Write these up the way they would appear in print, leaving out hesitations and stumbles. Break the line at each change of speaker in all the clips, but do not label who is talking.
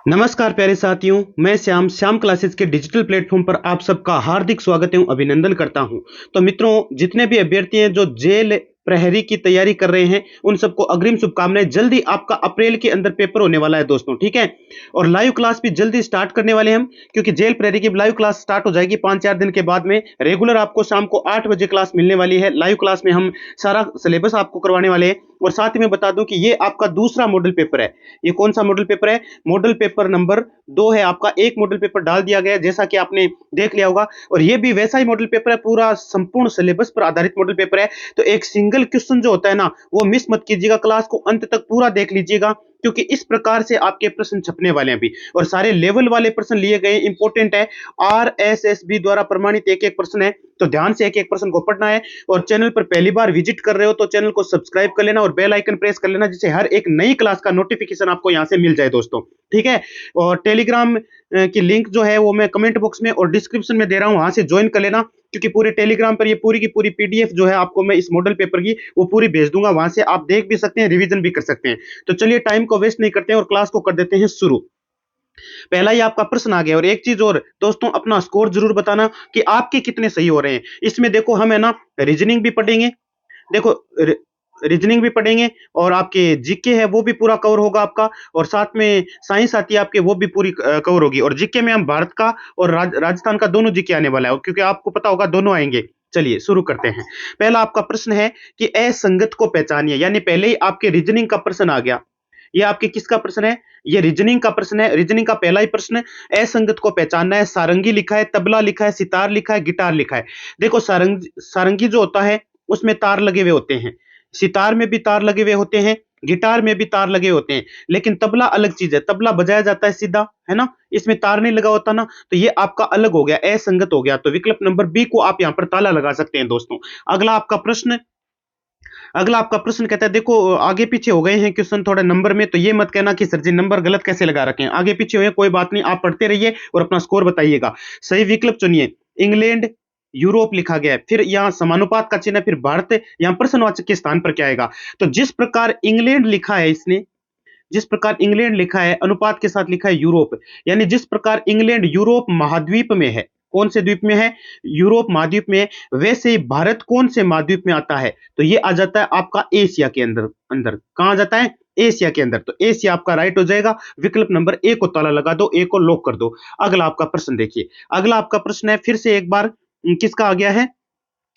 नमस्कार प्यारे साथियों, मैं श्याम क्लासेस के डिजिटल प्लेटफॉर्म पर आप सबका हार्दिक स्वागत एवं अभिनंदन करता हूं। तो मित्रों, जितने भी अभ्यर्थी हैं जो जेल प्रहरी की तैयारी कर रहे हैं, उन सबको अग्रिम शुभकामनाएं। जल्दी आपका अप्रैल के अंदर पेपर होने वाला है दोस्तों, ठीक है। और लाइव क्लास भी जल्दी स्टार्ट करने वाले हैं हम, क्योंकि जेल प्रहरी की लाइव क्लास स्टार्ट हो जाएगी 5-4 दिन के बाद में। रेगुलर आपको शाम को 8 बजे क्लास मिलने वाली है। लाइव क्लास में हम सारा सिलेबस आपको करवाने वाले हैं। और साथ ही मैं बता दूं कि ये आपका दूसरा मॉडल पेपर है। ये कौन सा मॉडल पेपर है? मॉडल पेपर नंबर 2 है आपका। एक मॉडल पेपर डाल दिया गया है, जैसा कि आपने देख लिया होगा। और ये भी वैसा ही मॉडल पेपर है, पूरा संपूर्ण सिलेबस पर आधारित मॉडल पेपर है। तो एक सिंगल क्वेश्चन जो होता है ना, वो मिस मत कीजिएगा। क्लास को अंत तक पूरा देख लीजिएगा, क्योंकि इस प्रकार से आपके प्रश्न छपने वाले हैं अभी। और सारे लेवल वाले प्रश्न लिए गए, इंपॉर्टेंट है। आरएसएसबी द्वारा प्रमाणित एक एक प्रश्न है, तो ध्यान से एक एक प्रश्न को पढ़ना है। और चैनल पर पहली बार विजिट कर रहे हो तो चैनल को सब्सक्राइब कर लेना और बेल आइकन प्रेस कर लेना, जिससे हर एक नई क्लास का नोटिफिकेशन आपको यहां से मिल जाए दोस्तों, ठीक है। और टेलीग्राम की लिंक जो है वो मैं कमेंट बॉक्स में और डिस्क्रिप्शन में दे रहा हूं, वहां से ज्वाइन कर लेना। क्योंकि पूरे टेलीग्राम पर ये पूरी की पूरी पीडीएफ जो है आपको मैं इस मॉडल पेपर की वो पूरी भेज दूंगा, वहां से आप देख भी सकते हैं, रिवीजन भी कर सकते हैं। तो चलिए टाइम को वेस्ट नहीं करते हैं और क्लास को कर देते हैं शुरू। पहला ही आपका प्रश्न आ गया। और एक चीज और दोस्तों, अपना स्कोर जरूर बताना कि आपके कितने सही हो रहे हैं। इसमें देखो, हम है ना रीजनिंग भी पढ़ेंगे, देखो रीजनिंग भी पढ़ेंगे, और आपके जीके है वो भी पूरा कवर होगा आपका। और साथ में साइंस आती है आपके, वो भी पूरी कवर होगी। और जीके में हम भारत का और राजस्थान का दोनों जीके आने वाला है, क्योंकि आपको पता होगा दोनों आएंगे। चलिए शुरू करते हैं। पहला आपका प्रश्न है कि असंगत को पहचानिए, यानी पहले ही आपके रीजनिंग का प्रश्न आ गया। ये आपके किसका प्रश्न है? ये रीजनिंग का प्रश्न है। रीजनिंग का पहला ही प्रश्न, असंगत को पहचानना है। सारंगी लिखा है, तबला लिखा है, सितार लिखा है, गिटार लिखा है। देखो, सारंगी जो होता है उसमें तार लगे हुए होते हैं, सितार में भी तार लगे हुए होते हैं, गिटार में भी तार लगे होते हैं। लेकिन तबला अलग चीज है, तबला बजाया जाता है सीधा, है ना, इसमें तार नहीं लगा होता ना। तो ये आपका अलग हो गया, असंगत हो गया। तो विकल्प नंबर बी को आप यहां पर ताला लगा सकते हैं दोस्तों। अगला आपका प्रश्न कहता है, देखो आगे पीछे हो गए हैं क्वेश्चन थोड़ा नंबर में, तो ये मत कहना कि सर जी नंबर गलत कैसे लगा रखे हैं। आगे पीछे हुए कोई बात नहीं, आप पढ़ते रहिए और अपना स्कोर बताइएगा। सही विकल्प चुनिए। इंग्लैंड, यूरोप लिखा गया है, फिर यहां समानुपात का चिन्ह है, फिर भारत, यहां प्रश्नवाचक के स्थान पर क्या आएगा? तो जिस प्रकार इंग्लैंड लिखा है इसने, जिस प्रकार इंग्लैंड लिखा है अनुपात के साथ लिखा है यूरोप, यानी जिस प्रकार इंग्लैंड यूरोप महाद्वीप में है, कौन से द्वीप में है? यूरोप महाद्वीप में है। वैसे ही भारत कौन से महाद्वीप में आता है? तो ये आ जाता है आपका एशिया के अंदर। अंदर कहां आ जाता है? एशिया के अंदर। तो एशिया आपका राइट हो जाएगा। विकल्प नंबर ए को ताला लगा दो, ए को लॉक कर दो। अगला आपका प्रश्न देखिए। अगला आपका प्रश्न है, फिर से एक बार किसका आ गया है?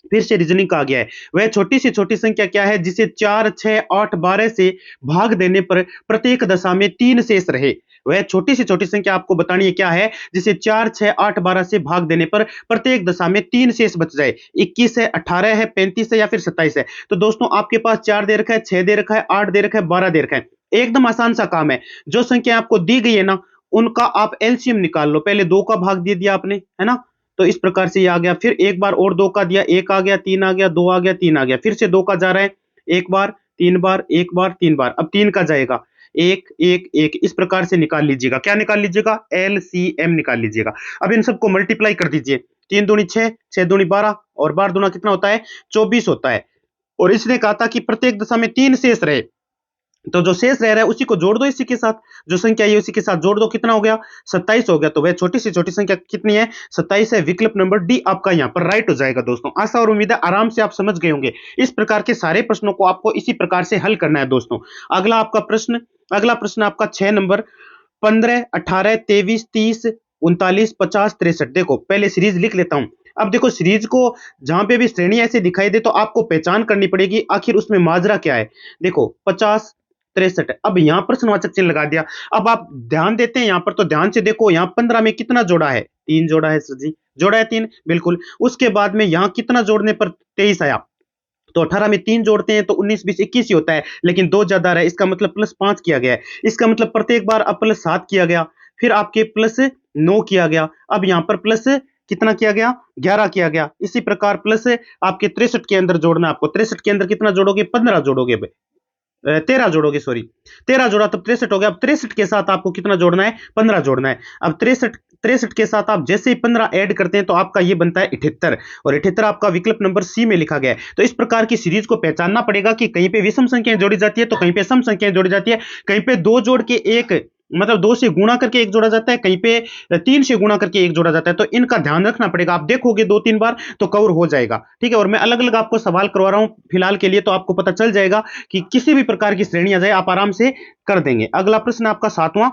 फिर से रीजनिंग का आ गया है। वह छोटी से छोटी संख्या क्या है जिसे 4, 6, 8, 12 से भाग देने पर प्रत्येक दशा में 3 शेष रहे? वह छोटी से छोटी संख्या आपको बतानी है क्या है जिसे 4, 6, 8, 12 से भाग देने पर प्रत्येक दशा में 3 शेष बच जाए। 21 है, 18 है, 35 है या फिर 27 है। तो दोस्तों आपके पास 4 दे रखा है, 6 दे रखा है, 8 दे रखा है, 12 दे रखा है। एकदम आसान सा काम है। जो संख्या आपको दी गई है ना, उनका आप एलसीएम निकाल लो। पहले 2 का भाग दे दिया आपने, है ना, तो इस प्रकार से ये आ गया। फिर एक बार और 2 का दिया, 1 आ गया, 3 आ गया, 2 आ गया, 3 आ गया। फिर से 2 का जा रहा है, एक बार, 3 बार, एक बार, 3 बार। अब 3 का जाएगा, 1, 1, 1। इस प्रकार से निकाल लीजिएगा। क्या निकाल लीजिएगा? एलसीएम निकाल लीजिएगा। अब इन सबको मल्टीप्लाई कर दीजिए। 3 दूनी 6, 6 दूनी 12 और 12 दूना कितना होता है? 24 होता है। और इसने कहा था कि प्रत्येक दशा में 3 शेष रहे, तो जो शेष रह रहा है उसी को जोड़ दो इसी के साथ। जो संख्या है उसी के साथ जोड़ दो, कितना हो गया? 27 हो गया। तो वह छोटी से छोटी संख्या कितनी है? 27 है। विकल्प नंबर डी आपका यहां पर राइट हो जाएगा दोस्तों। आशा और उम्मीद है आराम से आप समझ गए होंगे। इस प्रकार के सारे प्रश्नों को आपको इसी प्रकार से हल करना है दोस्तों। अगला प्रश्न आपका 6 नंबर। 15, 18, 23, 30, 39, 50, 63। देखो पहले सीरीज लिख लेता हूं। अब देखो, सीरीज को जहां पे भी श्रेणी ऐसे दिखाई दे तो आपको पहचान करनी पड़ेगी आखिर उसमें माजरा क्या है। देखो 50, 63। अब यहां प्रश्नवाचक चिन्ह लगा दिया। अब आप ध्यान देते हैं यहां पर, तो ध्यान से देखो, यहां 15 में कितना जोड़ा है? 3 जोड़ा है सर जी। जोड़ा है 3, बिल्कुल। उसके बाद में यहां कितना जोड़ने पर 23 आया? तो 18 में 3 जोड़ते हैं तो 19, 20, 21 ही होता है, लेकिन 2 ज्यादा रहा है, इसका मतलब +5 किया गया है। इसका मतलब प्रत्येक बार अब +7 किया गया, फिर आपके +9 किया गया। अब यहां पर प्लस कितना किया गया? 11 किया गया। इसी प्रकार प्लस आपके 63 के अंदर जोड़ना है आपको। 63 के अंदर कितना जोड़ोगे? 15 जोड़ोगे, 13 जोड़ोगे, सॉरी 13 जोड़ा तो 63 हो गया। अब 63 के साथ आपको कितना जोड़ना है? 15 जोड़ना है। अब 63 के साथ आप जैसे ही 15 ऐड करते हैं तो आपका ये बनता है 78, और 78 आपका विकल्प नंबर सी में लिखा गया है। तो इस प्रकार की सीरीज को पहचानना पड़ेगा कि कहीं पे विषम संख्याएं जोड़ी जाती है तो कहीं पे सम संख्याएं जोड़ी जाती है, कहीं पे 2 जोड़ के एक मतलब 2 से गुणा करके एक जोड़ा जाता है, कहीं पे 3 से गुणा करके एक जोड़ा जाता है, तो इनका ध्यान रखना पड़ेगा। आप देखोगे 2-3 बार तो कवर हो जाएगा, ठीक है। और मैं अलग-अलग आपको सवाल करवा रहा हूं फिलहाल के लिए, तो आपको पता चल जाएगा कि किसी भी प्रकार की श्रेणी आ जाए आप आराम से कर देंगे। अगला प्रश्न आपका 7वां,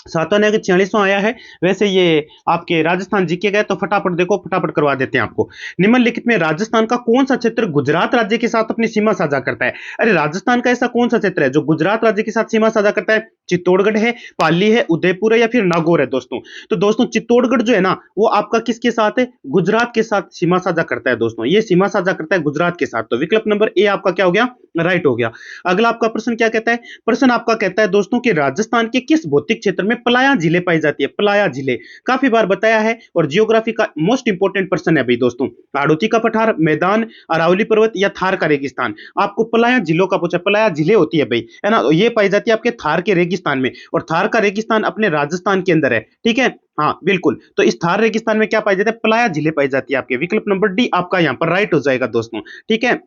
7वां नहीं कि 46वां आया है। वैसे ये आपके राजस्थान जीके गए, तो फटाफट देखो, फटाफट करवा देते हैं आपको। निम्नलिखित में राजस्थान का कौन सा क्षेत्र गुजरात राज्य के साथ अपनी सीमा साझा करता है? अरे राजस्थान का ऐसा कौन सा क्षेत्र है जो गुजरात राज्य के साथ सीमा साझा करता है? चित्तौड़गढ़ है, पाली है, उदयपुर है, या फिर नागौर है दोस्तों। तो दोस्तों चित्तौड़गढ़ जो है ना, वो आपका किसके साथ है? गुजरात के साथ सीमा साझा करता है दोस्तों। ये सीमा साझा करता है गुजरात के साथ। तो विकल्प नंबर ए आपका क्या हो गया? राइट हो गया। अगला आपका प्रश्न क्या कहता है? प्रश्न आपका कहता है दोस्तों कि राजस्थान के किस भौतिक क्षेत्र में पलाया झीलें पाई जाती है? पलाया झीलें काफी बार बताया है, और जियोग्राफी का मोस्ट इंपोर्टेंट प्रश्न है भाई दोस्तों। हाड़ौती का पठार, मैदान, अरावली पर्वत या थार का रेगिस्तान? आपको पलाया झीलों का पूछा। पलाया झीलें होती है भाई, है ना, ये पाई जाती है आपके थार के रेगिस्तान में, और थार का रेगिस्तान अपने राजस्थान के अंदर है, ठीक है। हाँ बिल्कुल, तो इस थार रेगिस्तान में क्या पाई जाती है? पलाया झीलें पाई जाती है आपके। विकल्प नंबर डी आपका यहाँ पर राइट हो जाएगा दोस्तों, ठीक है।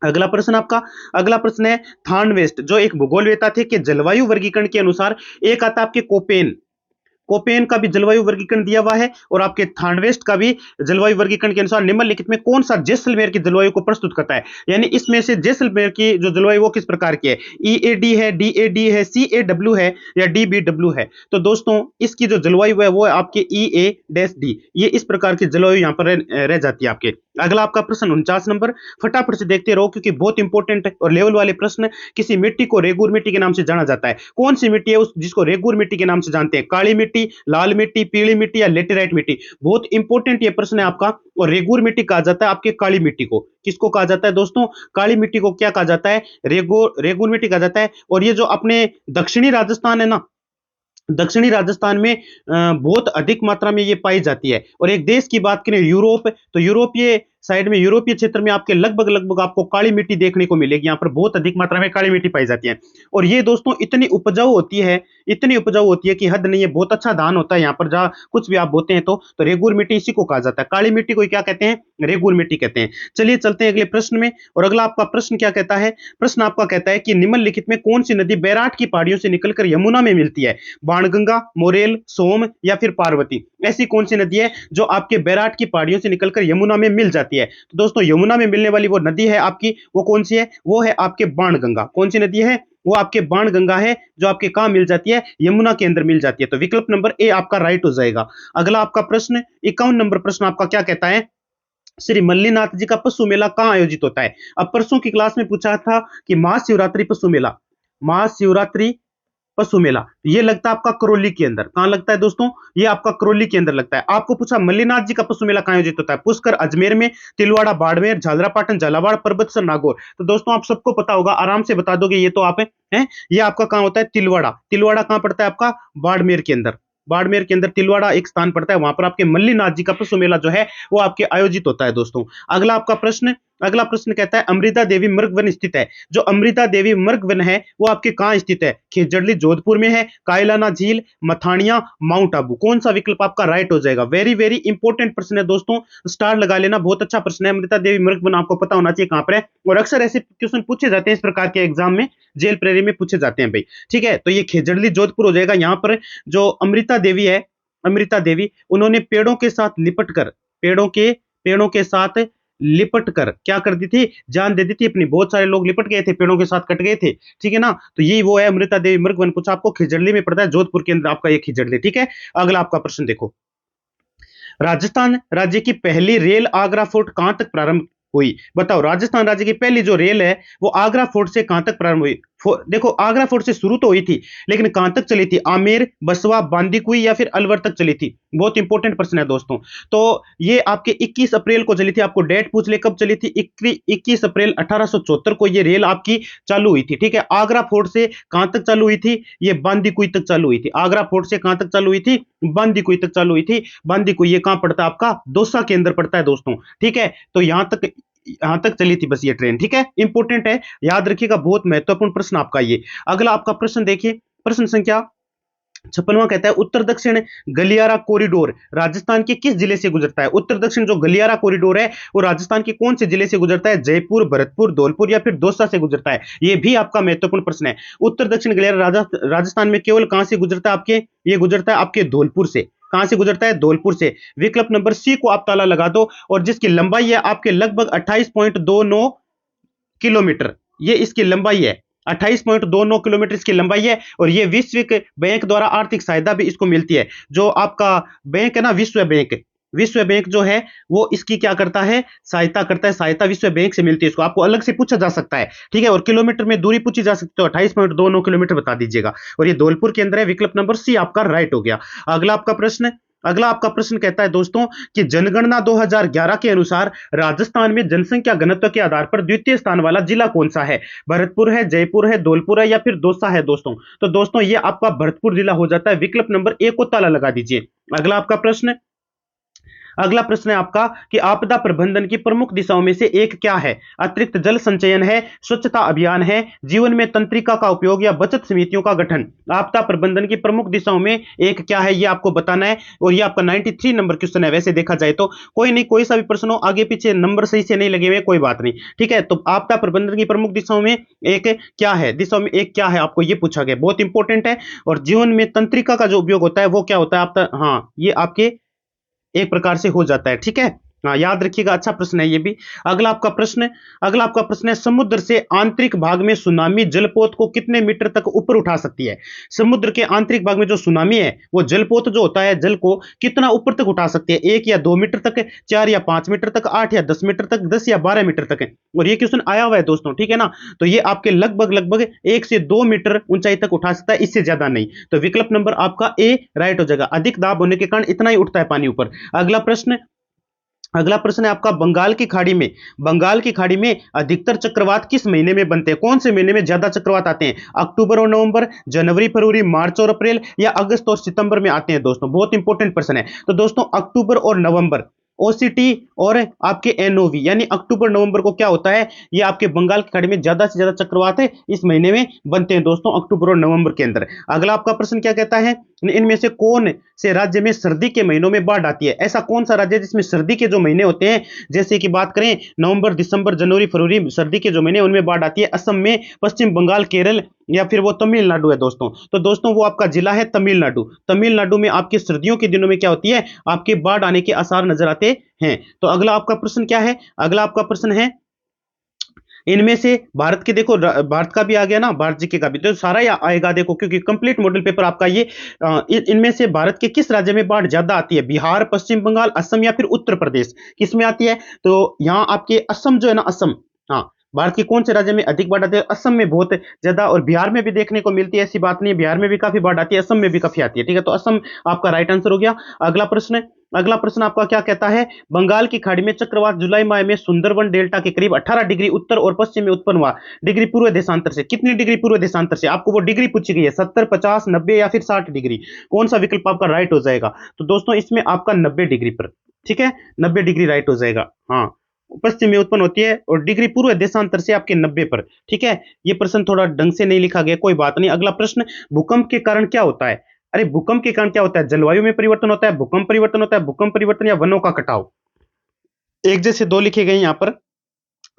अगला प्रश्न आपका, अगला प्रश्न है थान वेस्ट, जो एक भूगोलवेता थे कि जलवायु वर्गीकरण के अनुसार, एक आता है आपके कोपेन, कोपेन का भी जलवायु वर्गीकरण दिया हुआ है, और आपके थानवेस्ट का भी जलवायु वर्गीकरण के अनुसार निम्नलिखित में कौन सा जैसलमेर की जलवायु को प्रस्तुत करता है? यानी इसमें से जैसलमेर की जो जलवायु वो किस प्रकार की है? ईएडी है, डीएडी है, सीएडब्ल्यू है, या डीबीडब्ल्यू है? तो दोस्तों इसकी जो जलवायु है वो है आपके ईए डैश डी। ये इस प्रकार की जलवायु यहाँ पर रह जाती है आपके। अगला आपका प्रश्न 49 नंबर, फटाफट से देखते रहो क्योंकि बहुत इंपॉर्टेंट और लेवल वाले प्रश्न। किसी मिट्टी को रेगुर मिट्टी के नाम से जाना जाता है। कौन सी मिट्टी है उस जिसको रेगुर मिट्टी के नाम से जानते हैं? काली मिट्टी, लाल मिट्टी, पीली मिट्टी, या लेटेराइट मिट्टी? बहुत इंपॉर्टेंट ये प्रश्न है आपका। और रेगुर मिट्टी कहा जाता है आपके काली मिट्टी को। किसको कहा जाता है दोस्तों? काली मिट्टी को क्या कहा जाता है? रेगुर मिट्टी कहा जाता है। और ये जो अपने दक्षिणी राजस्थान है ना, दक्षिणी राजस्थान में बहुत अधिक मात्रा में ये पाई जाती है। और एक देश की बात करें यूरोप, तो यूरोपीय साइड में, यूरोपीय क्षेत्र में आपके लगभग लगभग आपको काली मिट्टी देखने को मिलेगी। यहाँ पर बहुत अधिक मात्रा में काली मिट्टी पाई जाती है। और ये दोस्तों इतनी उपजाऊ होती है, इतनी उपजाऊ होती है कि हद नहीं है। बहुत अच्छा धान होता है यहाँ पर, जहाँ कुछ भी आप बोते हैं तो रेगुर मिट्टी इसी को कहा जाता है। काली मिट्टी को क्या कहते हैं? रेगुर मिट्टी कहते हैं। चलिए चलते हैं अगले प्रश्न में। और अगला आपका प्रश्न क्या कहता है? प्रश्न आपका कहता है कि निम्नलिखित में कौन सी नदी बैराट की पहाड़ियों से निकलकर यमुना में मिलती है? बाणगंगा, मोरेल, सोम, या फिर पार्वती? ऐसी कौन सी नदी है जो आपके बैराट की पहाड़ियों से निकलकर यमुना में मिल जाती है? तो दोस्तों यमुना में मिलने वाली वो नदी है आपकी, वो कौन सी है? वो है आपके बाणगंगा। कौन सी नदी है? वो आपके बाणगंगा है, जो आपके कहां मिल जाती है? यमुना के अंदर मिल जाती है। तो विकल्प नंबर ए आपका राइट हो जाएगा। अगला आपका प्रश्न 51 नंबर प्रश्न आपका क्या कहता है? श्री मल्लीनाथ जी का पशु मेला कहां आयोजित होता है? अब परसों की क्लास में पूछा था कि महाशिवरात्रि पशु मेला, महाशिवरात्रि पशु मेला ये लगता है आपका करौली के अंदर। कहां लगता है दोस्तों? ये आपका करौली के अंदर लगता है। आपको पूछा मल्लीनाथ जी का पशु मेला कहां आयोजित होता है? पुष्कर अजमेर में, तिलवाड़ा बाड़मेर, झालरापाटन झालावाड़, परबतसर नागौर। तो दोस्तों आप सबको पता होगा, आराम से बता दोगे ये तो आप हैं। ये आपका कहां होता है? तिलवाड़ा। तिलवाड़ा कहां पड़ता है आपका? बाड़मेर के अंदर। बाड़मेर के अंदर तिलवाड़ा एक स्थान पड़ता है, वहां पर आपके मल्लीनाथ जी का पशु मेला जो है वो आपके आयोजित होता है दोस्तों। अगला आपका प्रश्न, अगला प्रश्न कहता है अमृता देवी मृग वन स्थित है। जो अमृता देवी मृग वन है वो आपके कहां स्थित है? खेजड़ली जोधपुर में है, कायलाना झील, मथानिया, माउंट आबू? कौन सा विकल्प आपका राइट हो जाएगा? वेरी वेरी इंपॉर्टेंट प्रश्न है दोस्तों, स्टार लगा लेना, बहुत अच्छा प्रश्न है। अमृता देवी मृग वन आपको पता होना चाहिए कहां पर है, और अक्सर ऐसे क्वेश्चन पूछे जाते हैं इस प्रकार के एग्जाम में, जेल प्रेरी में पूछे जाते हैं भाई, ठीक है। तो ये खेजड़ली जोधपुर हो जाएगा। यहाँ पर जो अमृता देवी है, अमृता देवी, उन्होंने पेड़ों के साथ लिपट कर, पेड़ों के साथ लिपट कर क्या कर दी थी? जान दे दी थी अपनी। बहुत सारे लोग लिपट गए थे, पेड़ों के साथ कट गए थे, ठीक है ना। तो यही वो है अमृता देवी मृग वन। पूछा आपको, खिजड़ली में पड़ता है, जोधपुर के अंदर आपका ये खिजड़ली, ठीक है। अगला आपका प्रश्न देखो, राजस्थान राज्य की पहली रेल आगरा फोर्ट कहां तक प्रारंभ हुई? बताओ, राजस्थान राज्य की पहली जो रेल है वो आगरा फोर्ट से कहां तक प्रारंभ हुई? देखो आगरा फोर्ट से शुरू तो हुई थी, लेकिन कहां तक चली थी? आमेर, बसवा, बांदीकुई, या फिर अलवर तक चली थी? बहुत इंपॉर्टेंट प्रश्न है दोस्तों। तो ये आपके 21 अप्रैल को चली थी। आपको डेट पूछ ले कब चली थी? 21 अप्रैल 1874 को ये रेल आपकी चालू हुई थी, ठीक है। आगरा फोर्ट से कहां तक चालू हुई थी? ये बांदीकुई तक चालू हुई थी। आगरा फोर्ट से कहां तक चालू हुई थी? बांदीकुई तक चालू हुई थी। बांदीकुई ये कहां पड़ता है आपका? दौसा के अंदर पड़ता है दोस्तों, ठीक है। तो यहां तक चली थी बस ये ट्रेन, ठीक है। इंपॉर्टेंट है, याद रखिएगा, बहुत महत्वपूर्ण प्रश्न आपका ये। अगला आपका प्रश्न देखिए, प्रश्न संख्या 56वां कहता है उत्तर दक्षिण गलियारा कॉरिडोर राजस्थान के किस जिले से गुजरता है? उत्तर दक्षिण जो गलियारा कॉरिडोर है वो राजस्थान के कौन से जिले से गुजरता है? जयपुर, भरतपुर, धौलपुर या फिर दौसा से गुजरता है? ये भी आपका महत्वपूर्ण प्रश्न है। उत्तर दक्षिण गलियारा राजस्थान में केवल कहां से गुजरता है आपके? ये गुजरता है आपके धौलपुर से। कहां से गुजरता है? धौलपुर से। विकल्प नंबर सी को आप ताला लगा दो, और जिसकी लंबाई है आपके लगभग 28.29 किलोमीटर, ये इसकी लंबाई है। 28.29 किलोमीटर इसकी लंबाई है, और ये विश्व के बैंक द्वारा आर्थिक सहायता भी इसको मिलती है। जो आपका बैंक है ना, विश्व बैंक जो है वो इसकी क्या करता है? सहायता करता है। सहायता विश्व बैंक से मिलती है इसको। आपको अलग से पूछा जा सकता है, ठीक है, और किलोमीटर में दूरी पूछी जा सकती है, तो 28.29 किलोमीटर बता दीजिएगा, और ये धौलपुर के अंदर है। विकल्प नंबर सी आपका राइट हो गया। अगला आपका प्रश्न कहता है दोस्तों कि जनगणना 2011 के अनुसार राजस्थान में जनसंख्या घनत्व के आधार पर द्वितीय स्थान वाला जिला कौन सा है? भरतपुर है, जयपुर है, धौलपुर है या फिर दौसा है दोस्तों? तो दोस्तों ये आपका भरतपुर जिला हो जाता है। विकल्प नंबर ए को ताला लगा दीजिए। अगला प्रश्न है आपका कि आपदा प्रबंधन की प्रमुख दिशाओं में से एक क्या है? अतिरिक्त जल संचयन है, स्वच्छता अभियान है, जीवन में तंत्रिका का उपयोग या बचत समितियों का गठन? आपदा प्रबंधन की प्रमुख दिशाओं में एक क्या है, ये आपको बताना है, और ये आपका 93 नंबर क्वेश्चन है। वैसे देखा जाए तो कोई नहीं, कोई सा भी प्रश्न हो, आगे पीछे नंबर सही से नहीं लगे हुए कोई बात नहीं, ठीक है। तो आपदा प्रबंधन की प्रमुख दिशाओं में एक क्या है? दिशाओं में एक क्या है, आपको ये पूछा गया, बहुत इंपॉर्टेंट है। और जीवन में तंत्रिका का जो उपयोग होता है वो क्या होता है आपका? हाँ, ये आपके एक प्रकार से हो जाता है, ठीक है। हाँ, याद रखिएगा, अच्छा प्रश्न है ये भी। अगला आपका प्रश्न है समुद्र से आंतरिक भाग में सुनामी जलपोत को कितने मीटर तक ऊपर उठा सकती है? समुद्र के आंतरिक भाग में जो सुनामी है वो जलपोत जो होता है जल को कितना ऊपर तक उठा सकती है? 1 या 2 मीटर तक, 4 या 5 मीटर तक, 8 या 10 मीटर तक, 10 या 12 मीटर तक है। और ये क्वेश्चन आया हुआ है दोस्तों, ठीक है ना। तो ये आपके लगभग 1 से 2 मीटर ऊंचाई तक उठा सकता है, इससे ज्यादा नहीं। तो विकल्प नंबर आपका ए राइट हो जाएगा। अधिक दाब होने के कारण इतना ही उठता है पानी ऊपर। अगला प्रश्न है आपका बंगाल की खाड़ी में अधिकतर चक्रवात किस महीने में बनते हैं? कौन से महीने में ज्यादा चक्रवात आते हैं? अक्टूबर और नवंबर, जनवरी फरवरी, मार्च और अप्रैल, या अगस्त और सितंबर में आते हैं दोस्तों? बहुत इंपॉर्टेंट प्रश्न है। तो दोस्तों अक्टूबर और नवंबर, ओसीटी और आपके एनओवी, यानी अक्टूबर नवंबर को क्या होता है, ये आपके बंगाल की खाड़ी में ज्यादा से ज्यादा चक्रवात है इस महीने में बनते हैं दोस्तों, अक्टूबर और नवंबर के अंदर। अगला आपका प्रश्न क्या कहता है? इनमें से कौन से राज्य में सर्दी के महीनों में बाढ़ आती है? ऐसा कौन सा राज्य है जिसमें सर्दी के जो महीने होते हैं, जैसे कि बात करें नवंबर, दिसंबर, जनवरी, फरवरी, सर्दी के जो महीने उनमें बाढ़ आती है? असम में, पश्चिम बंगाल, केरल, या फिर वो तमिलनाडु है दोस्तों। तो दोस्तों वो आपका जिला है तमिलनाडु। तमिलनाडु में आपकी सर्दियों के दिनों में क्या होती है, आपके बाढ़ आने के आसार नजर आते हैं। तो अगला आपका प्रश्न क्या है? अगला आपका प्रश्न है इनमें से भारत के, देखो भारत का भी आ गया ना, भारत जीके का भी, तो सारा ही आएगा देखो, क्योंकि कंप्लीट मॉडल पेपर आपका ये। इनमें से भारत के किस राज्य में बाढ़ ज्यादा आती है? बिहार, पश्चिम बंगाल, असम या फिर उत्तर प्रदेश? किस में आती है? तो यहाँ आपके असम जो है ना, असम, हाँ, भारत के कौन से राज्य में अधिक बाढ़ आती है? असम में बहुत ज्यादा, और बिहार में भी देखने को मिलती है, ऐसी बात नहीं है, बिहार में भी काफी बाढ़ आती है, असम में भी काफी आती है, ठीक है। तो असम आपका राइट आंसर हो गया। अगला प्रश्न आपका क्या कहता है? बंगाल की खाड़ी में चक्रवात जुलाई माह में सुंदरबन डेल्टा के करीब 18 डिग्री उत्तर और पश्चिम में उत्पन्न हुआ। डिग्री पूर्व देशांतर से, कितनी डिग्री पूर्व देशांतर से? आपको वो डिग्री पूछी गई है, 70, 50, 90 या फिर 60 डिग्री? कौन सा विकल्प आपका राइट हो जाएगा? तो दोस्तों इसमें आपका 90 डिग्री पर, ठीक है, 90 डिग्री राइट हो जाएगा। हाँ, पश्चिम में उत्पन्न होती है, और डिग्री पूर्व देशांतर से आपके 90 पर, ठीक है। ये प्रश्न थोड़ा ढंग से नहीं लिखा गया, कोई बात नहीं। अगला प्रश्न, भूकंप के कारण क्या होता है? अरे भूकंप के कारण क्या होता है? जलवायु में परिवर्तन होता है, भूकंप परिवर्तन होता है, भूकंप परिवर्तन या वनों का कटाव? एक जैसे दो लिखे गए यहाँ पर।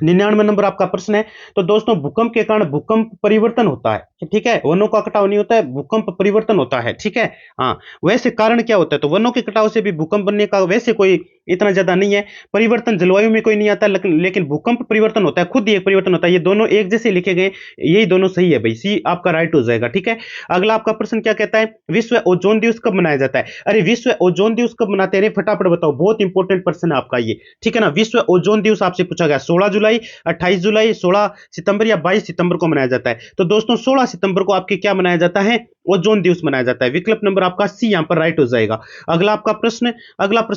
99 नंबर आपका प्रश्न है। तो दोस्तों भूकंप के कारण भूकंप परिवर्तन होता है, ठीक है, वनों का कटाव नहीं होता है, भूकंप परिवर्तन होता है, ठीक है। हाँ, वैसे कारण क्या होता है? तो वनों के कटाव से भी भूकंप बनने का वैसे कोई इतना ज्यादा नहीं है। परिवर्तन जलवायु में कोई नहीं आता, लेकिन भूकंप परिवर्तन होता है, खुद ही एक परिवर्तन होता है। ये दोनों एक जैसे लिखे गए, यही दोनों सही है भाई, सी आपका राइट हो जाएगा, ठीक है। अगला आपका प्रश्न क्या कहता है? विश्व ओजोन दिवस कब मनाया जाता है? अरे विश्व ओजोन दिवस कब मनाते हैं? फटाफट बताओ, बहुत इंपॉर्टेंट प्रश्न है आपका ये, ठीक है ना। विश्व ओजोन दिवस आपसे पूछा गया 16 जुलाई, 28 जुलाई, 16 सितंबर या 22 सितंबर को मनाया जाता है? तो दोस्तों 16 सितंबर को आपके क्या मनाया जाता है? ओजोन दिवस मनाया जाता है। विकल्प नंबर आपका सी यहां पर राइट हो जाएगा। अगला प्रश्न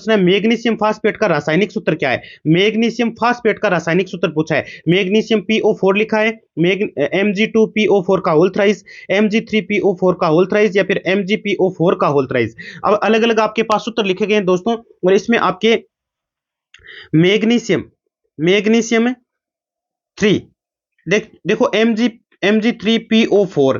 है मैग्नीशियम फास्फेट का रासायनिक सूत्र क्या है? मैग्नीशियम फास्फेट का रासायनिक सूत्र पूछा है। मैग्नीशियम PO4 लिखा है, Mg2PO4 का होल थ्राइस, Mg3PO4 का होल थ्राइस, या फिर MgPO4 का होल थ्राइस? अब अलग अलग आपके पास सूत्र लिखे गए हैं दोस्तों, और इसमें आपके मैग्नीशियम 3, देखो Mg3PO4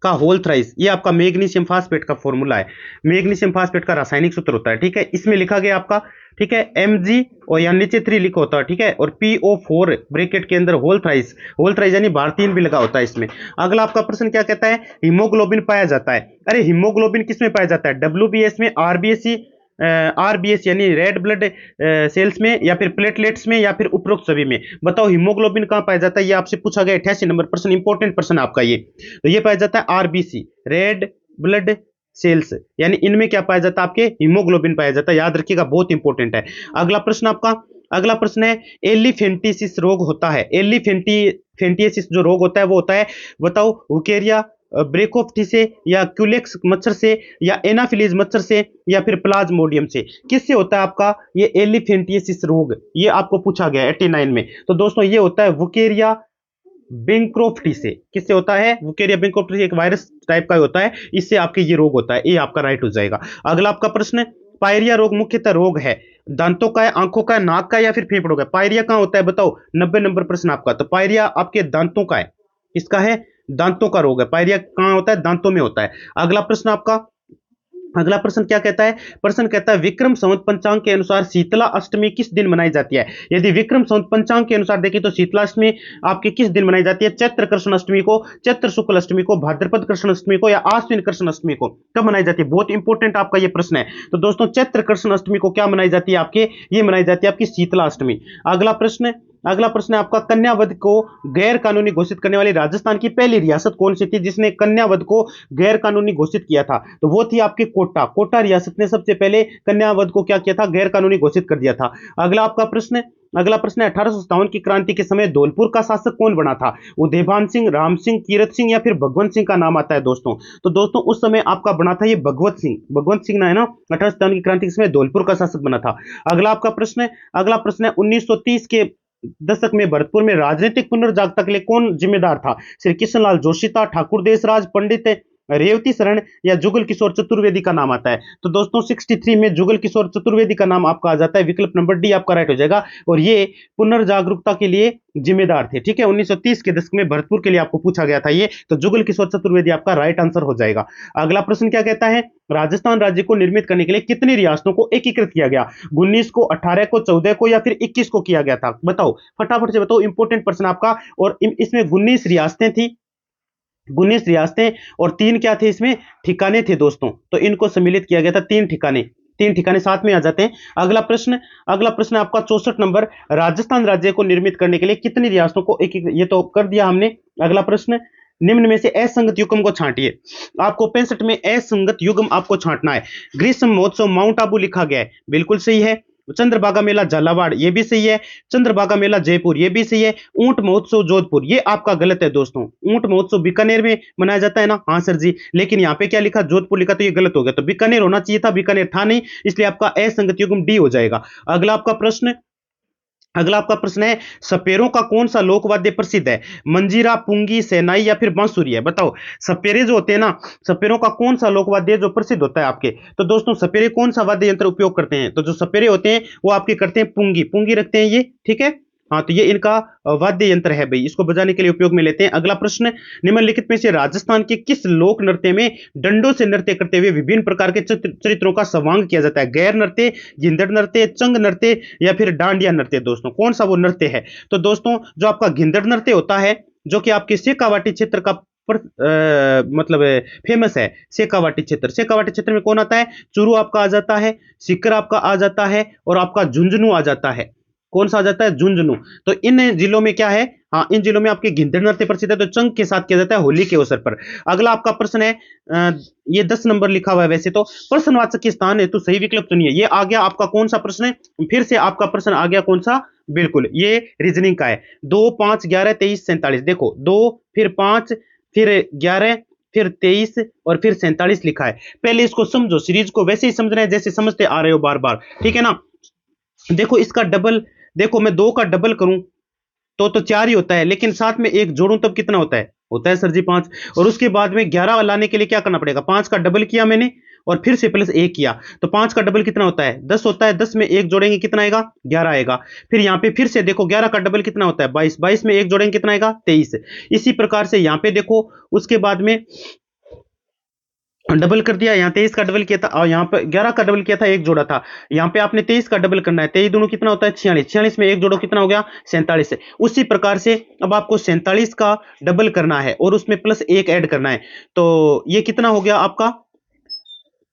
का होल थ्राइस, ये आपका मैग्नीशियम फास्फेट का फॉर्मूला है। मैग्नीशियम फास्फेट का रासायनिक सूत्र होता है, ठीक है। इसमें लिखा गया आपका, ठीक है, Mg और यहाँ नीचे 3 लिखा होता है, ठीक है, और PO4 ब्रैकेट के अंदर होल थ्राइस, होल थ्राइस यानी भारतीय भी लगा होता है इसमें। अगला आपका प्रश्न क्या कहता है, हीमोग्लोबिन पाया जाता है। अरे हीमोग्लोबिन किसमें पाया जाता है, WBS में, आरबीएस यानी रेड ब्लड सेल्स में, या फिर प्लेटलेट्स में, या फिर उपरोक्त सभी में। बताओ हीमोग्लोबिन कहां पाया जाता है, ये आपसे पूछा गया 88 नंबर प्रश्न, इंपॉर्टेंट प्रश्न आपका ये। तो ये पाया जाता है आरबीसी, रेड ब्लड सेल्स, यानी इनमें क्या पाया जाता है, आपके हीमोग्लोबिन पाया जाता है, याद रखिएगा, बहुत इंपॉर्टेंट है। अगला प्रश्न आपका, अगला प्रश्न है एलिफेंटिसिस रोग होता है, एलिफेंटिसिस जो रोग होता है वो होता है, बताओ, वुकेरिया ब्रेकोफ्टी से, या क्यूलेक्स मच्छर से, या एनाफिलीज मच्छर से, या फिर प्लाज्मोडियम से, किससे होता है आपका ये एलिफेंटियसिस रोग, ये आपको पूछा गया 89 में। तो दोस्तों ये होता है वुकेरिया बेंक्रोफ्टी से, किससे होता है, वुकेरिया बेंक्रोफ्टी, एक वायरस टाइप का होता है, इससे आपके ये रोग होता है, ये आपका राइट हो जाएगा। अगला आपका प्रश्न, पायरिया रोग मुख्यतः रोग है दांतों का है, आंखों का है, नाक का, या फिर फेफड़ों का। पायरिया कहां होता है बताओ, 90 नंबर प्रश्न आपका। तो पायरिया आपके दांतों का है, इसका है दांतों का रोग है, पायरिया कहां होता है, दांतों में होता है। अगला प्रश्न आपका, अगला प्रश्न क्या कहता है, प्रश्न कहता है विक्रम संवत पंचांग के अनुसार शीतला अष्टमी किस दिन मनाई जाती है। यदि विक्रम संवत पंचांग के अनुसार देखें तो शीतला अष्टमी आपके किस दिन मनाई जाती है, चैत्र कृष्ण अष्टमी को, चैत्र शुक्ल अष्टमी को, भाद्रपद कृष्ण अष्टमी को, या आश्विन कृष्ण अष्टमी को, कब मनाई जाती है। बहुत इंपॉर्टेंट आपका ये प्रश्न है। तो दोस्तों चैत्र कृष्ण अष्टमी को क्या मनाई जाती है आपके, ये मनाई जाती है आपकी शीतला अष्टमी। अगला प्रश्न, अगला प्रश्न है आपका, कन्यावध को गैर कानूनी घोषित करने वाली राजस्थान की पहली रियासत कौन सी थी जिसने कन्यावध को गैर कानूनी घोषित किया था। तो वो थी आपकी कोटा, कोटा रियासत ने सबसे पहले कन्यावध को क्या किया था, गैर कानूनी घोषित कर दिया था। अगला आपका प्रश्न, अगला प्रश्न है 1857 की क्रांति के समय धौलपुर का शासक कौन बना था। उदयभान सिंह, राम सिंह, कीरत सिंह, या फिर भगवंत सिंह का नाम आता है दोस्तों। तो दोस्तों उस समय आपका बना था ये भगवंत सिंह, भगवंत सिंह ना है ना, 1857 की क्रांति के समय धौलपुर का शासक बना था। अगला आपका प्रश्न है, अगला प्रश्न है 1930 के दशक में भरतपुर में राजनीतिक पुनर्जागरण के लिए कौन जिम्मेदार था। श्री कृष्णलाल जोशी था, ठाकुर देशराज, पंडित रेवती शरण, या जुगल किशोर चतुर्वेदी का नाम आता है। तो दोस्तों 63 में जुगल किशोर चतुर्वेदी का नाम आपका आ जाता है, विकल्प नंबर डी आपका राइट हो जाएगा, और ये पुनर्जागरूकता के लिए जिम्मेदार थे, ठीक है। 1930 के दशक में भरतपुर के लिए आपको पूछा गया था ये, तो जुगल किशोर चतुर्वेदी आपका राइट आंसर हो जाएगा। अगला प्रश्न क्या कहता है, राजस्थान राज्य को निर्मित करने के लिए कितनी रियासतों को एकीकृत किया गया। 19 को, 18 को, 14 को, या फिर 21 को किया गया था, बताओ फटाफट से बताओ, इंपॉर्टेंट प्रश्न आपका। और इसमें 19 रियासतें थी, 19 रियासतें, और 3 क्या थे इसमें, ठिकाने थे दोस्तों। तो इनको सम्मिलित किया गया था, 3 ठिकाने, 3 ठिकाने साथ में आ जाते हैं। अगला प्रश्न, अगला प्रश्न आपका 64 नंबर, राजस्थान राज्य को निर्मित करने के लिए कितनी रियासतों को एक, ये तो कर दिया हमने। अगला प्रश्न, निम्न में से असंगत युग्म को छांटिए। आपको 65 में असंगत युग्म आपको छांटना है। ग्रीष्म महोत्सव माउंट आबू लिखा गया है, बिल्कुल सही है। चंद्रभागा मेला झालावाड़, ये भी सही है। चंद्रभागा मेला जयपुर, ये भी सही है। ऊंट महोत्सव जोधपुर, ये आपका गलत है दोस्तों। ऊंट महोत्सव बीकानेर में मनाया जाता है ना, हाँ सर जी, लेकिन यहाँ पे क्या लिखा, जोधपुर लिखा, तो ये गलत हो गया। तो बीकानेर होना चाहिए था, बीकानेर था नहीं, इसलिए आपका असंगत युग्म डी हो जाएगा। अगला आपका प्रश्न, अगला आपका प्रश्न है, सपेरों का कौन सा लोकवाद्य प्रसिद्ध है। मंजीरा, पुंगी, सेनाई, या फिर बांसुरी है। बताओ सपेरे जो होते हैं ना, सपेरों का कौन सा लोकवाद्य जो प्रसिद्ध होता है आपके। तो दोस्तों सपेरे कौन सा वाद्य यंत्र उपयोग करते हैं, तो जो सपेरे होते हैं वो आपके करते हैं पुंगी, पुंगी रखते हैं ये, ठीक है। हाँ, तो ये इनका वाद्य यंत्र है भाई, इसको बजाने के लिए उपयोग में लेते हैं। अगला प्रश्न, निम्नलिखित में से राजस्थान के किस लोक नृत्य में डंडों से नृत्य करते हुए विभिन्न प्रकार के चरित्रों का संवांग किया जाता है। गैर नृत्य, गिंदड़ नृत्य, चंग नृत्य, या फिर डांडिया नृत्य। दोस्तों कौन सा वो नृत्य है। तो दोस्तों जो आपका गिंदड़ नृत्य होता है, जो कि आपके शेखावाटी क्षेत्र का मतलब फेमस है, शेखावाटी क्षेत्र। शेखावाटी क्षेत्र में कौन आता है, चूरू आपका आ जाता है, सीकर आपका आ जाता है, और आपका झुंझुनू आ जाता है। कौन सा आ जाता है, झुंझुनू। तो इन जिलों में क्या है, हाँ इन जिलों में आपके गिंदड़ नृत्य प्रसिद्ध है, तो चंग के साथ किया जाता है होली के अवसर पर। अगला आपका प्रश्न है, ये 10 नंबर लिखा हुआ है वैसे तो, प्रश्नवाचक स्थान है तो सही विकल्प चुनिए। ये आ गया आपका कौन सा प्रश्न है, फिर से आपका प्रश्न आ गया कौन सा, बिल्कुल ये रीजनिंग का है। 2, 5, 11, 23, 47। देखो 2 फिर 5 फिर 11 फिर 23 और फिर 47 लिखा है। पहले इसको समझो, सीरीज को वैसे ही समझना है जैसे समझते आ रहे हो बार बार, ठीक है ना। देखो इसका डबल, देखो मैं 2 का डबल करूं तो 4 ही होता है, लेकिन साथ में 1 जोड़ूं तब कितना होता है सर जी 5। और उसके बाद में 11 लाने के लिए क्या करना पड़ेगा, 5 का डबल किया मैंने और फिर से प्लस 1 किया, तो 5 का डबल कितना होता है, 10 होता है। 10 में 1 जोड़ेंगे कितना आएगा, 11 आएगा। फिर यहाँ पे फिर से देखो 11 का डबल कितना होता है, 22, 22 में 1 जोड़ेंगे कितना आएगा, 23। इसी प्रकार से यहाँ पे देखो, उसके बाद में डबल कर दिया, यहाँ 23 का डबल किया था और यहाँ पे 11 का डबल किया था, एक जोड़ा था। यहाँ पे आपने 23 का डबल करना है, 23 दूनी कितना होता है 46, 46 में एक जोड़ो कितना हो गया 47 है। उसी प्रकार से अब आपको 47 का डबल करना है और उसमें प्लस एक ऐड करना है, तो ये कितना हो गया आपका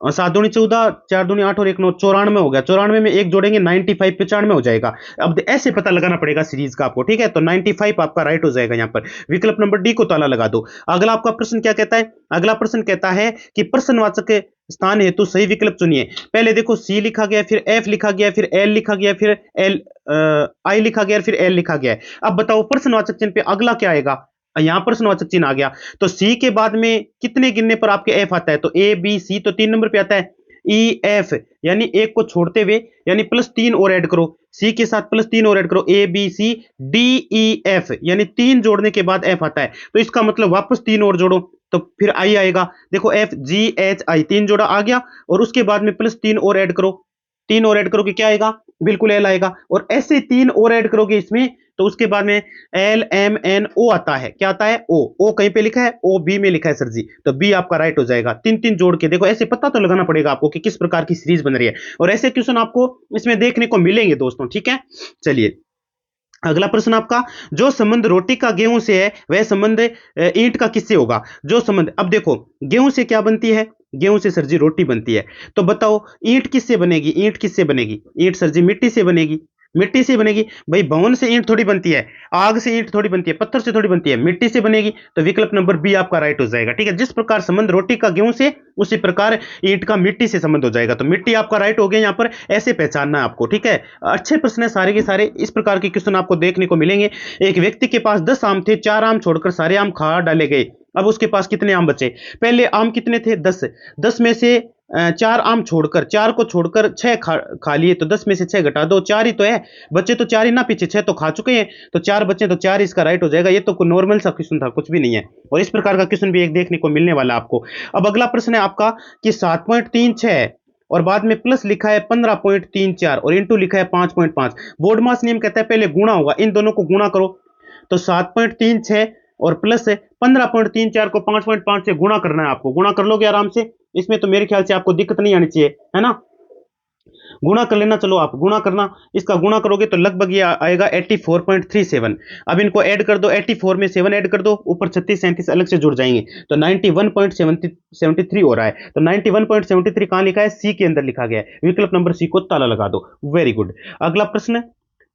7 दूनी 14, 4 दूनी 8 और 1 9, 94 हो गया। 94 में एक जोड़ेंगे 95, 95 हो जाएगा। अब ऐसे पता लगाना पड़ेगा सीरीज का आपको, ठीक है। तो 95 आपका राइट हो जाएगा यहाँ पर। विकल्प नंबर डी को ताला लगा दो। अगला आपका प्रश्न क्या कहता है? अगला प्रश्न कहता है कि प्रश्नवाचक स्थान हेतु सही विकल्प चुनिए। पहले देखो सी लिखा गया, फिर एफ लिखा गया, फिर एल लिखा गया, फिर एल आई लिखा गया, फिर एल लिखा गया है। अब बताओ प्रश्नवाचक चिन्ह पे अगला क्या आएगा? यहां प्रश्नवाचक चिन्ह आ गया, तो सी के बाद में कितने गिनने पर आपके एफ आता है? तो ए बी सी तो 3 नंबर पे आता है। ई एफ यानी एक को छोड़ते हुए यानी +3 और ऐड करो, सी के साथ +3 और ऐड करो, A B C D E F यानी 3 जोड़ने के बाद एफ आता है। तो इसका मतलब वापस 3 और जोड़ो तो फिर आई आएगा। देखो एफ जी एच आई 3 जोड़ा आ गया और उसके बाद में +3 और ऐड करो, 3 और ऐड करोगे क्या आएगा? बिल्कुल एल आएगा। और ऐसे 3 और ऐड करोगे इसमें तो उसके बाद में एल एम एन ओ आता है। क्या आता है? ओ। ओ कहीं पे लिखा है? ओ बी में लिखा है सर जी, तो बी आपका राइट हो जाएगा। 3 3 जोड़ के देखो, ऐसे पता तो लगाना पड़ेगा आपको कि किस प्रकार की सीरीज बन रही है, और ऐसे क्वेश्चन आपको इसमें देखने को मिलेंगे दोस्तों, ठीक है। चलिए अगला प्रश्न आपका, जो संबंध रोटी का गेहूं से है वह संबंध ईंट का किससे होगा? जो संबंध, अब देखो गेहूं से क्या बनती है? गेहूं से सर जी रोटी बनती है। तो बताओ ईंट किससे बनेगी? ईंट किससे बनेगी? ईंट सर जी मिट्टी से बनेगी। मिट्टी से बनेगी भाई, भवन से ईंट थोड़ी बनती है, आग से ईंट थोड़ी बनती है, पत्थर से थोड़ी बनती है, मिट्टी से बनेगी। तो विकल्प नंबर बी आपका राइट हो जाएगा, ठीक है। जिस प्रकार संबंध रोटी का गेहूं से, उसी प्रकार ईंट का मिट्टी से संबंध हो जाएगा। तो मिट्टी आपका राइट हो गया यहाँ पर, ऐसे पहचानना है आपको, ठीक है। अच्छे प्रश्न है सारे के सारे, इस प्रकार के क्वेश्चन आपको देखने को मिलेंगे। एक व्यक्ति के पास 10 आम थे, 4 आम छोड़कर सारे आम खा डाले गए। अब उसके पास कितने आम बचे? पहले आम कितने थे? 10, 10 में से 4 आम छोड़कर, 4 को छोड़कर 6 खा लिए, तो 10 में से 6 घटा दो, 4 ही तो है बच्चे, तो 4 ही ना, पीछे 6 तो खा चुके हैं, तो 4 बच्चे, तो 4 इसका राइट हो जाएगा। ये तो नॉर्मल सा क्वेश्चन था, कुछ भी नहीं है, और इस प्रकार का क्वेश्चन भी एक देखने को मिलने वाला आपको। अब अगला प्रश्न है आपका कि 7.36 और बाद में प्लस लिखा है 15.34 और इंटू लिखा है 5.5। बोर्ड मास नियम कहता है पहले गुणा होगा, इन दोनों को गुणा करो। तो 7.36 और प्लस 15.34 को 5.5 से गुणा करना है आपको। गुणा कर लोगे आराम से, इसमें तो मेरे ख्याल से आपको दिक्कत नहीं आनी चाहिए, है ना। गुणा कर लेना, चलो आप गुणा करना, इसका गुणा करोगे तो लगभग ये आएगा 84.37। अब इनको ऐड कर दो, 84 में 7 ऐड कर दो, ऊपर 36 37 अलग से जुड़ जाएंगे, तो 91.73 हो रहा है। तो 91.73 कहां लिखा है? सी के अंदर लिखा गया है। विकल्प नंबर सी को ताला लगा दो। Very good. अगला प्रश्न,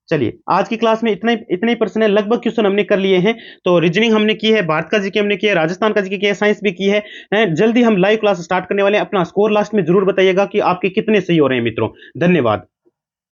चलिए आज की क्लास में इतने ही प्रश्न है, लगभग क्वेश्चन हमने कर लिए हैं। तो रीजनिंग हमने की है, भारत का जीके हमने किया है, राजस्थान का जीके किया है, साइंस भी की है। जल्दी हम लाइव क्लास स्टार्ट करने वाले हैं। अपना स्कोर लास्ट में जरूर बताइएगा कि आपके कितने सही हो रहे हैं मित्रों। धन्यवाद।